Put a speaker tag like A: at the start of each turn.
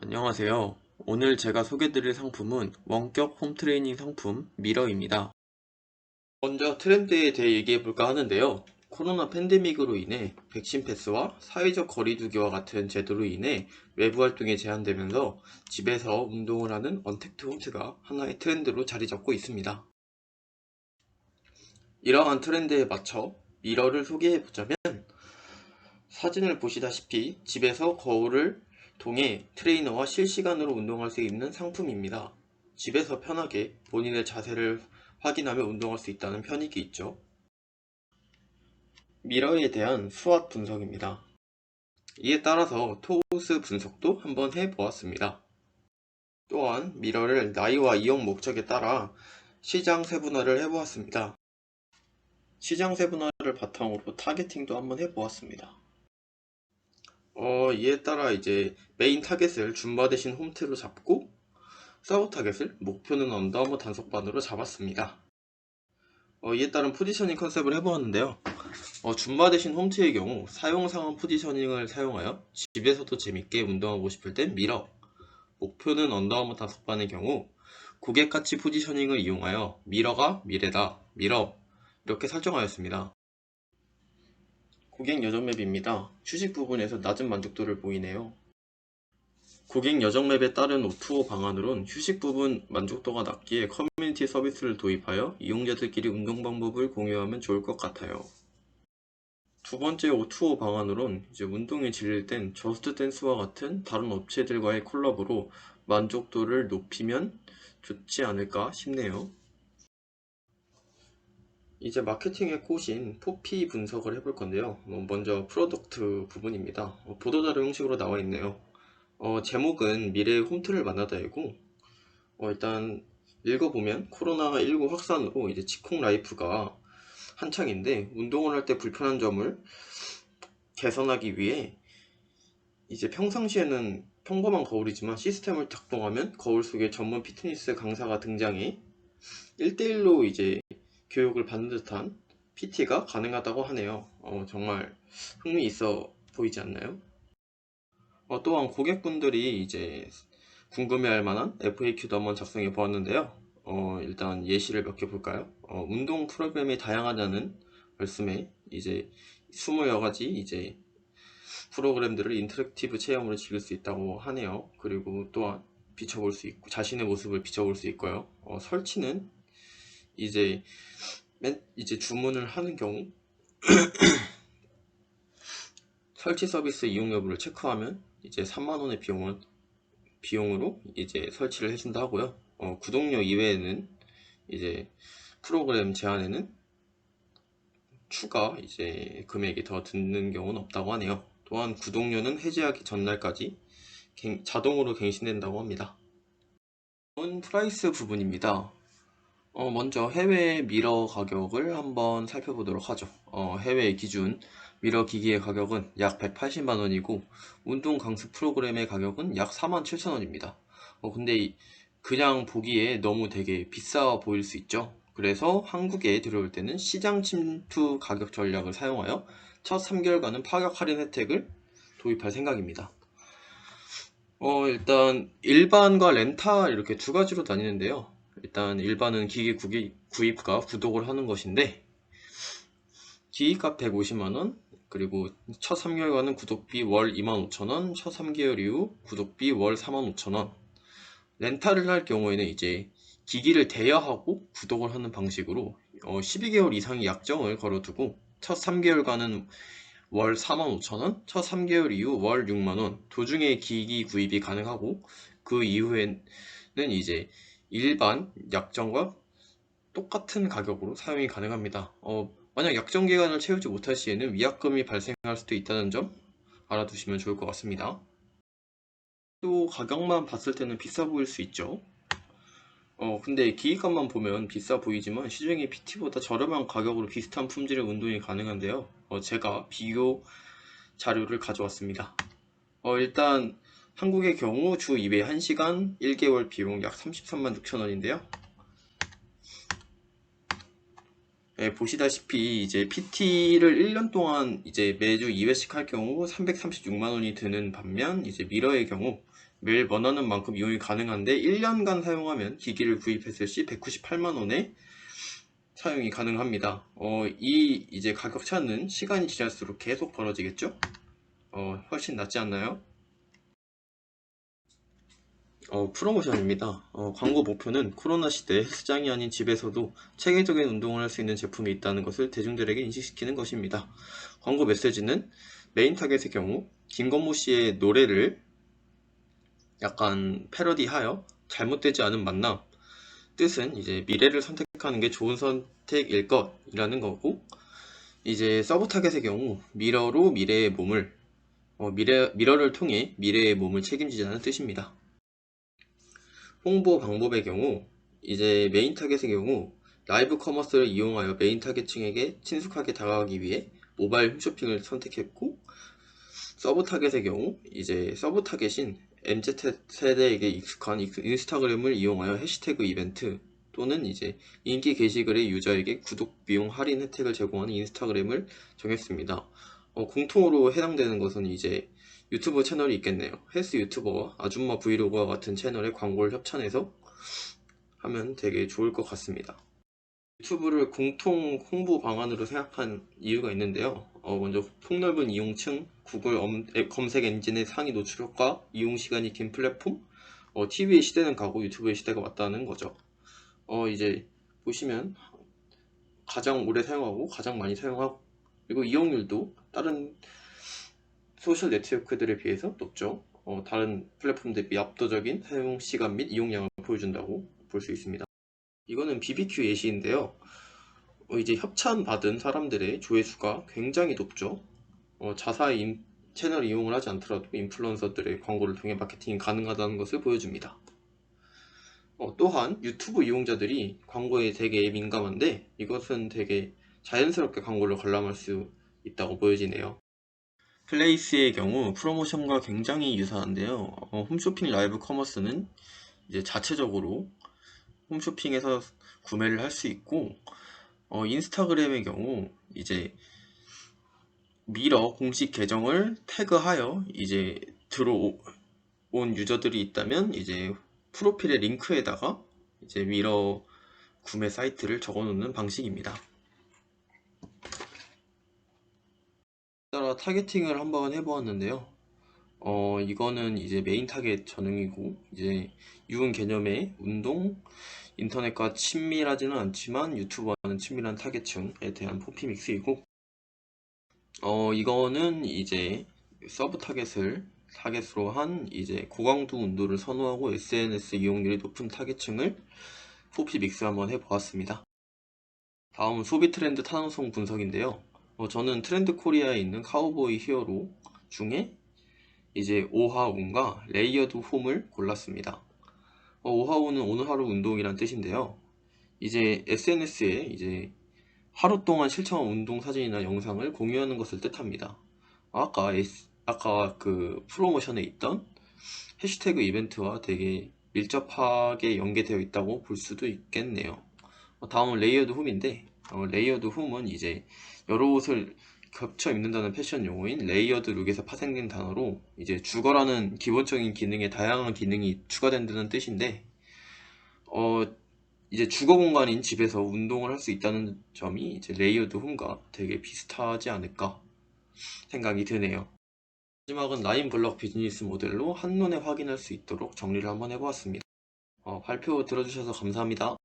A: 안녕하세요. 오늘 제가 소개드릴 상품은 원격 홈트레이닝 상품 미러입니다. 먼저 트렌드에 대해 얘기해볼까 하는데요. 코로나 팬데믹으로 인해 백신 패스와 사회적 거리두기와 같은 제도로 인해 외부 활동이 제한되면서 집에서 운동을 하는 언택트 홈트가 하나의 트렌드로 자리 잡고 있습니다. 이러한 트렌드에 맞춰 미러를 소개해보자면, 사진을 보시다시피 집에서 거울을 통해 트레이너와 실시간으로 운동할 수 있는 상품입니다. 집에서 편하게 본인의 자세를 확인하며 운동할 수 있다는 편익이 있죠. 미러에 대한 수학 분석입니다. 이에 따라서 토스 분석도 한번 해보았습니다. 또한 미러를 나이와 이용 목적에 따라 시장 세분화를 해보았습니다. 시장 세분화를 바탕으로 타겟팅도 한번 해보았습니다. 이에 따라 이제 메인 타겟을 줌바 대신 홈트로 잡고, 서브 타겟을 목표는 언더아머 단속반으로 잡았습니다. 이에 따른 포지셔닝 컨셉을 해보았는데요. 줌바 대신 홈트의 경우 사용상한 포지셔닝을 사용하여 집에서도 재밌게 운동하고 싶을 땐 미러, 목표는 언더아머 단속반의 경우 고객가치 포지셔닝을 이용하여 미러가 미래다, 미러, 이렇게 설정하였습니다. 고객 여정 맵입니다. 휴식 부분에서 낮은 만족도를 보이네요. 고객 여정 맵에 따른 O2O 방안으론 휴식 부분 만족도가 낮기에 커뮤니티 서비스를 도입하여 이용자들끼리 운동 방법을 공유하면 좋을 것 같아요. 두 번째 O2O 방안으론 이제 운동이 질릴 땐 저스트 댄스와 같은 다른 업체들과의 콜라보로 만족도를 높이면 좋지 않을까 싶네요. 이제 마케팅의 꽃인 포피 분석을 해볼 건데요. 먼저 프로덕트 부분입니다. 보도자료 형식으로 나와 있네요. 제목은 미래의 홈트를 만나다이고, 일단 읽어보면 코로나19 확산으로 이제 직콕 라이프가 한창인데, 운동을 할 때 불편한 점을 개선하기 위해 이제 평상시에는 평범한 거울이지만 시스템을 작동하면 거울 속에 전문 피트니스 강사가 등장해 1대1로 이제 교육을 받는 듯한 PT가 가능하다고 하네요. 정말 흥미있어 보이지 않나요? 또한 고객분들이 이제 궁금해할 만한 FAQ도 한번 작성해 보았는데요. 일단 예시를 몇 개 볼까요? 운동 프로그램이 다양하다는 말씀에 이제 20여 가지 이제 프로그램들을 인터랙티브 체험으로 즐길 수 있다고 하네요. 그리고 또한 비춰볼 수 있고, 자신의 모습을 비춰볼 수 있고요. 설치는 이제 이제 주문을 하는 경우 설치 서비스 이용 여부를 체크하면 이제 3만원의 비용으로 이제 설치를 해준다 하고요. 구독료 이외에는 이제 프로그램 제한에는 추가 이제 금액이 더 드는 경우는 없다고 하네요. 또한 구독료는 해지하기 전날까지 자동으로 갱신된다고 합니다. 다음은 프라이스 부분입니다. 먼저 해외 미러 가격을 한번 살펴보도록 하죠. 해외 기준 미러 기기의 가격은 약 180만원이고 운동 강습 프로그램의 가격은 약 47,000원입니다. 근데 그냥 보기에 너무 되게 비싸 보일 수 있죠. 그래서 한국에 들어올 때는 시장 침투 가격 전략을 사용하여 첫 3개월간은 파격 할인 혜택을 도입할 생각입니다. 일단 일반과 렌탈 이렇게 두 가지로 나뉘는데요. 일단 일반은 기기 구입과 구독을 하는 것인데, 기기값 150만원, 그리고 첫 3개월간은 구독비 월 25,000원, 첫 3개월 이후 구독비 월 45,000원. 렌탈을 할 경우에는 이제 기기를 대여하고 구독을 하는 방식으로 12개월 이상의 약정을 걸어두고 첫 3개월간은 월 45,000원, 첫 3개월 이후 월 6만원, 도중에 기기 구입이 가능하고, 그 이후에는 이제 일반 약정과 똑같은 가격으로 사용이 가능합니다. 만약 약정 기간을 채우지 못할 시에는 위약금이 발생할 수도 있다는 점 알아두시면 좋을 것 같습니다. 또 가격만 봤을 때는 비싸 보일 수 있죠. 근데 기기값만 보면 비싸 보이지만 시중에 PT보다 저렴한 가격으로 비슷한 품질의 운동이 가능한데요. 제가 비교 자료를 가져왔습니다. 일단 한국의 경우 주 2회 1시간 1개월 비용 약 33만 6천원인데요. 보시다시피 이제 PT를 1년 동안 이제 매주 2회씩 할 경우 336만원이 드는 반면, 이제 미러의 경우 매일 원하는 만큼 이용이 가능한데 1년간 사용하면 기기를 구입했을 시 198만원에 사용이 가능합니다. 이 이제 가격 차는 시간이 지날수록 계속 벌어지겠죠? 훨씬 낫지 않나요? 프로모션입니다. 광고 목표는 코로나 시대 헬스장이 아닌 집에서도 체계적인 운동을 할 수 있는 제품이 있다는 것을 대중들에게 인식시키는 것입니다. 광고 메시지는 메인 타겟의 경우 김건모 씨의 노래를 약간 패러디하여 잘못되지 않은 만남, 뜻은 이제 미래를 선택하는 게 좋은 선택일 것이라는 거고, 이제 서브 타겟의 경우 미러로 미래의 몸을 미러를 통해 미래의 몸을 책임지자는 뜻입니다. 홍보 방법의 경우 이제 메인 타겟의 경우 라이브 커머스를 이용하여 메인 타겟층에게 친숙하게 다가가기 위해 모바일 홈쇼핑을 선택했고, 서브 타겟의 경우 이제 서브 타겟인 MZ세대에게 익숙한 인스타그램을 이용하여 해시태그 이벤트 또는 이제 인기 게시글의 유저에게 구독 비용 할인 혜택을 제공하는 인스타그램을 정했습니다. 공통으로 해당되는 것은 이제 유튜브 채널이 있겠네요. 헬스 유튜버와 아줌마 브이로그와 같은 채널의 광고를 협찬해서 하면 되게 좋을 것 같습니다. 유튜브를 공통 홍보 방안으로 생각한 이유가 있는데요. 먼저 폭넓은 이용층, 구글 검색 엔진의 상위 노출 효과, 이용 시간이 긴 플랫폼, TV의 시대는 가고 유튜브의 시대가 왔다는 거죠. 이제 보시면 가장 오래 사용하고 가장 많이 사용하고, 그리고 이용률도 다른 소셜 네트워크들에 비해서 높죠. 다른 플랫폼 대비 압도적인 사용 시간 및 이용량을 보여준다고 볼 수 있습니다. 이거는 BBQ 예시인데요. 이제 협찬 받은 사람들의 조회수가 굉장히 높죠. 자사의 채널 이용을 하지 않더라도 인플루언서들의 광고를 통해 마케팅이 가능하다는 것을 보여줍니다. 또한 유튜브 이용자들이 광고에 되게 민감한데 이것은 되게 자연스럽게 광고를 관람할 수 있다고 보여지네요. 플레이스의 경우 프로모션과 굉장히 유사한데요. 홈쇼핑 라이브 커머스는 이제 자체적으로 홈쇼핑에서 구매를 할 수 있고, 인스타그램의 경우 이제 미러 공식 계정을 태그하여 이제 들어온 유저들이 있다면 이제 프로필의 링크에다가 이제 미러 구매 사이트를 적어 놓는 방식입니다. 따라 타겟팅을 한번 해보았는데요. 이거는 이제 메인 타겟 전용이고, 이제 유흥 개념의 운동, 인터넷과 친밀하지는 않지만 유튜버와는 친밀한 타겟층에 대한 포피 믹스이고, 이거는 이제 서브 타겟으로 한 이제 고강도 운동을 선호하고 SNS 이용률이 높은 타겟층을 포피 믹스 한번 해보았습니다. 다음은 소비 트렌드 타당성 분석인데요. 저는 트렌드 코리아에 있는 카우보이 히어로 중에 이제 오하운과 레이어드 홈을 골랐습니다. 오하운은 오늘 하루 운동이란 뜻인데요. 이제 SNS에 이제 하루 동안 실천한 운동 사진이나 영상을 공유하는 것을 뜻합니다. 아까 그 프로모션에 있던 해시태그 이벤트와 되게 밀접하게 연계되어 있다고 볼 수도 있겠네요. 다음은 레이어드 홈인데, 레이어드 홈은 이제 여러 옷을 겹쳐 입는다는 패션 용어인 레이어드 룩에서 파생된 단어로 이제 주거라는 기본적인 기능에 다양한 기능이 추가된다는 뜻인데, 이제 주거 공간인 집에서 운동을 할 수 있다는 점이 이제 레이어드 홈과 되게 비슷하지 않을까 생각이 드네요. 마지막은 라인 블럭 비즈니스 모델로 한눈에 확인할 수 있도록 정리를 한번 해보았습니다. 발표 들어주셔서 감사합니다.